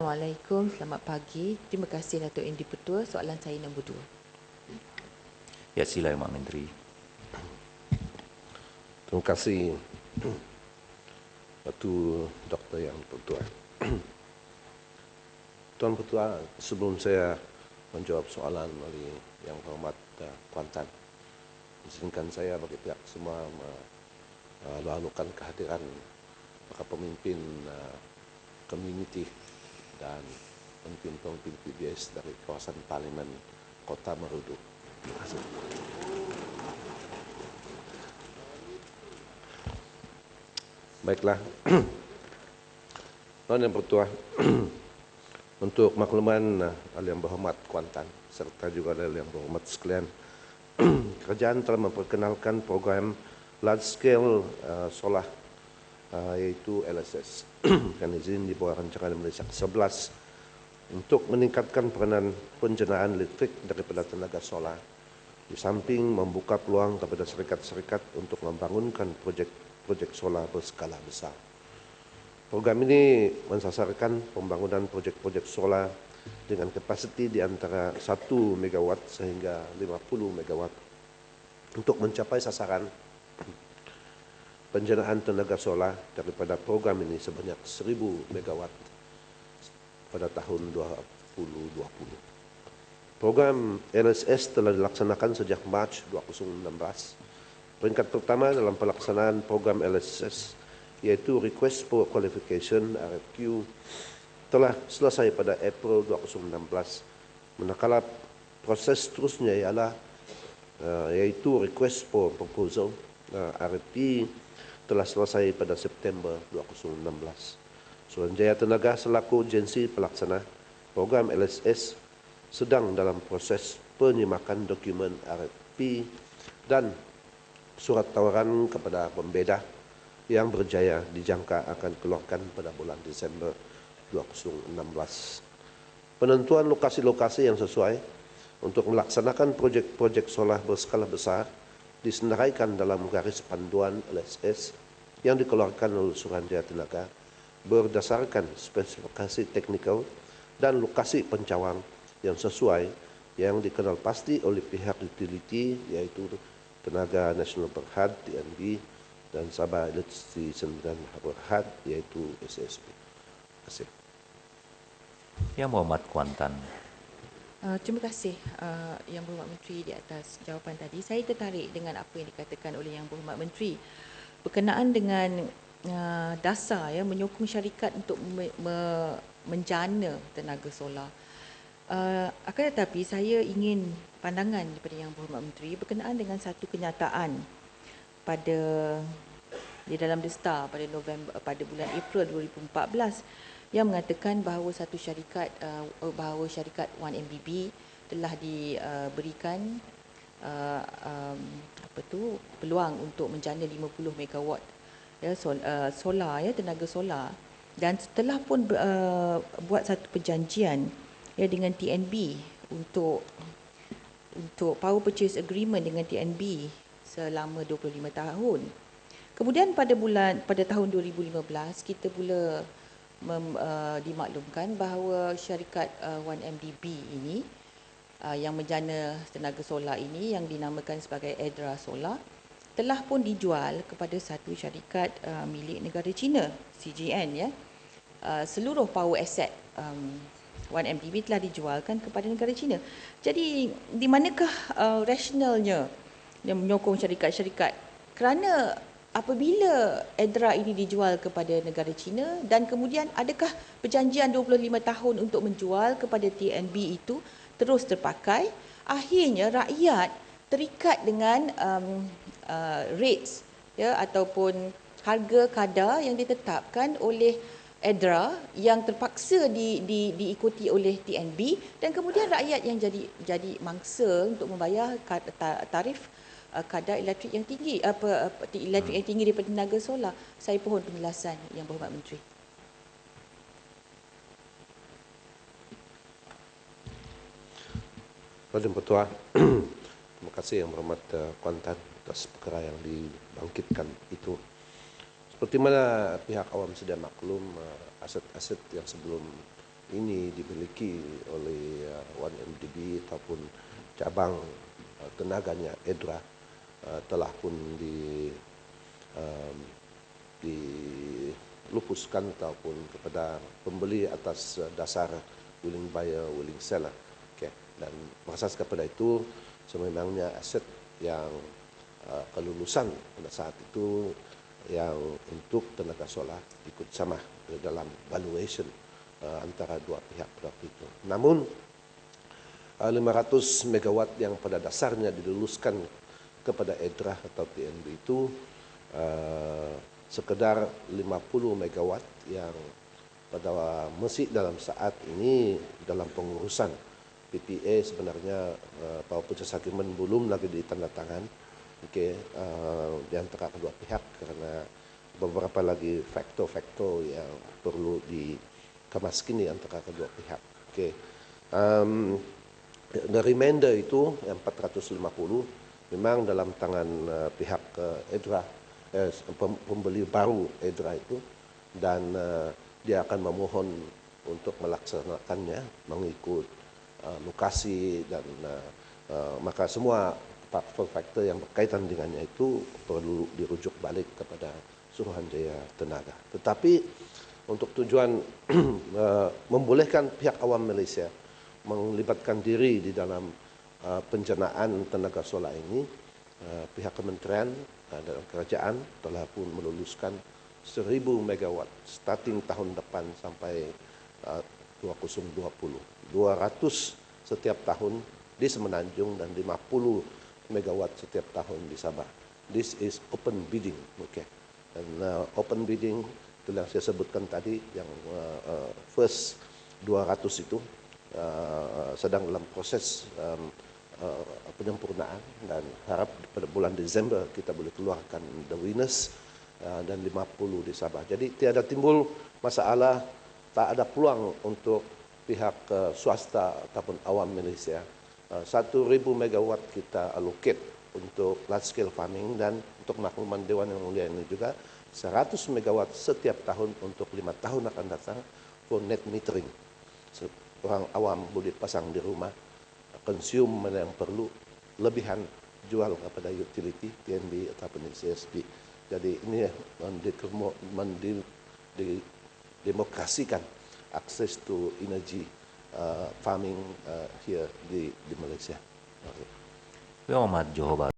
Assalamualaikum, selamat pagi. Terima kasih Datuk Indi Petua. Soalan saya nombor 2. Ya, sila Mak Menteri. Terima kasih Datu Dr. Yang Petua. Tuan Petua, sebelum saya menjawab soalan oleh Yang Berhormat Kuantan, izinkan saya bagi pihak semua melalukan kehadiran para pemimpin komuniti dan pemimpin PBS dari kawasan Parlimen Kota Marudu. Terima kasih. Baiklah, Tuan Yang Bertuah, untuk makluman Yang Berhormat Kuantan serta juga Yang Berhormat sekalian, kerajaan telah memperkenalkan program large scale solar yaitu LSS dan izin di bawah rancangan Malaysia ke-11 untuk meningkatkan peranan penjenayaan listrik daripada tenaga solar, di samping membuka peluang kepada syarikat-syarikat untuk membangunkan projek solar berskala besar. Program ini mensasarkan pembangunan projek-projek solar dengan kapasiti di antara 1 megawatt sehingga 50 megawatt untuk mencapai sasaran penjenayaan tenaga solar daripada program ini sebanyak 1000 megawatt pada tahun 2020. Program LSS telah dilaksanakan sejak Mac 2016. Peringkat pertama dalam pelaksanaan program LSS iaitu Request for Qualification RFQ telah selesai pada April 2016. Manakala proses seterusnya ialah yaitu Request for Proposal RFP telah selesai pada September 2016. Suruhanjaya Tenaga selaku agensi pelaksana program LSS sedang dalam proses penyimakan dokumen RFP dan surat tawaran kepada pembeda yang berjaya dijangka akan keluarkan pada bulan Disember 2016. Penentuan lokasi-lokasi yang sesuai untuk melaksanakan projek-projek solar berskala besar disenaraikan dalam garis panduan LSS yang dikeluarkan oleh Suruhanjaya Tenaga berdasarkan spesifikasi teknikal dan lokasi pencawang yang sesuai yang dikenal pasti oleh pihak utility iaitu Tenaga Nasional Berhad TNB dan Sabah Electricity Sdn Berhad iaitu SSB. Terima kasih. Yang Berhormat Kuantan. Terima kasih Yang Berhormat Menteri di atas jawapan tadi. Saya tertarik dengan apa yang dikatakan oleh Yang Berhormat Menteri berkenaan dengan dasar menyokong syarikat untuk menjana tenaga solar. Akan tetapi saya ingin pandangan daripada Yang Berhormat Menteri berkenaan dengan satu kenyataan di dalam The Star pada bulan April 2014 yang mengatakan bahawa bahawa syarikat 1MBB telah diberikan peluang untuk menjana 50 megawatt solar tenaga solar, dan setelah pun buat satu perjanjian dengan TNB untuk power purchase agreement dengan TNB selama 25 tahun. Kemudian pada tahun 2015 kita pula dimaklumkan bahawa syarikat 1MDB ini yang menjana tenaga solar ini yang dinamakan sebagai Edra Solar telah pun dijual kepada satu syarikat milik negara China, CGN seluruh power asset 1MDB telah dijualkan kepada negara China. Jadi di manakah rasionalnya yang menyokong syarikat-syarikat? Kerana apabila Edra ini dijual kepada negara China dan kemudian adakah perjanjian 25 tahun untuk menjual kepada TNB itu terus terpakai, akhirnya rakyat terikat dengan rates ataupun harga kadar yang ditetapkan oleh Edra yang terpaksa diikuti oleh TNB, dan kemudian rakyat yang jadi mangsa untuk membayar tarif kadar elektrik yang tinggi yang tinggi daripada tenaga solar. Saya pohon penjelasan Yang Berhormat Menteri. Tuan Yang Bertuah, terima kasih Yang Berhormat Kuantan atas perkara yang dibangkitkan itu. Seperti mana pihak awam sedia maklum, aset-aset yang sebelum ini dimiliki oleh 1MDB ataupun cabang tenaganya EDRA telah pun dilupuskan ataupun kepada pembeli atas dasar willing buyer, willing seller. Okay. Dan berasas kepada itu, sememangnya aset yang kelulusan pada saat itu yang untuk tenaga solar ikut sama dalam valuation antara dua pihak pada waktu itu. Namun 500 megawatt yang pada dasarnya diluluskan kepada EDRA atau TNB itu sekedar 50 megawatt yang pada masih dalam saat ini dalam pengurusan PPA sebenarnya Power Purchase Agreement belum lagi ditandatangan. Okay, di antara kedua pihak karena beberapa lagi faktor-faktor yang perlu dikemaskini antara kedua pihak. Okay. The remainder itu yang 450 memang dalam tangan pihak EDRA, pembeli baru EDRA itu, dan dia akan memohon untuk melaksanakannya mengikut lokasi dan maka semua faktor yang berkaitan dengannya itu perlu dirujuk balik kepada Suruhanjaya Tenaga. Tetapi untuk tujuan membolehkan pihak awam Malaysia melibatkan diri di dalam penjanaan tenaga solar ini, pihak kementerian dan kerajaan telah pun meluluskan 1000 megawatt starting tahun depan sampai 2020. 200 setiap tahun di Semenanjung dan 50 megawatt setiap tahun di Sabah. This is open bidding, okay. Dan open bidding itu yang saya sebutkan tadi, yang first 200 itu sedang dalam proses penyempurnaan dan harap pada bulan Desember kita boleh keluarkan the winners dan 50 di Sabah. Jadi tiada timbul masalah, tak ada peluang untuk pihak swasta ataupun awam Malaysia. 1,000 megawatt kita allocate untuk large scale farming, dan untuk makluman Dewan Yang Mulia ini juga 100 megawatt setiap tahun untuk 5 tahun akan datang for net metering. Orang awam boleh pasang di rumah, consume mana yang perlu, lebihan jual kepada utility, TNB ataupun CSB. Jadi ini mendemokrasikan akses to energy farming here di Malaysia. Yang amat Johor Bahru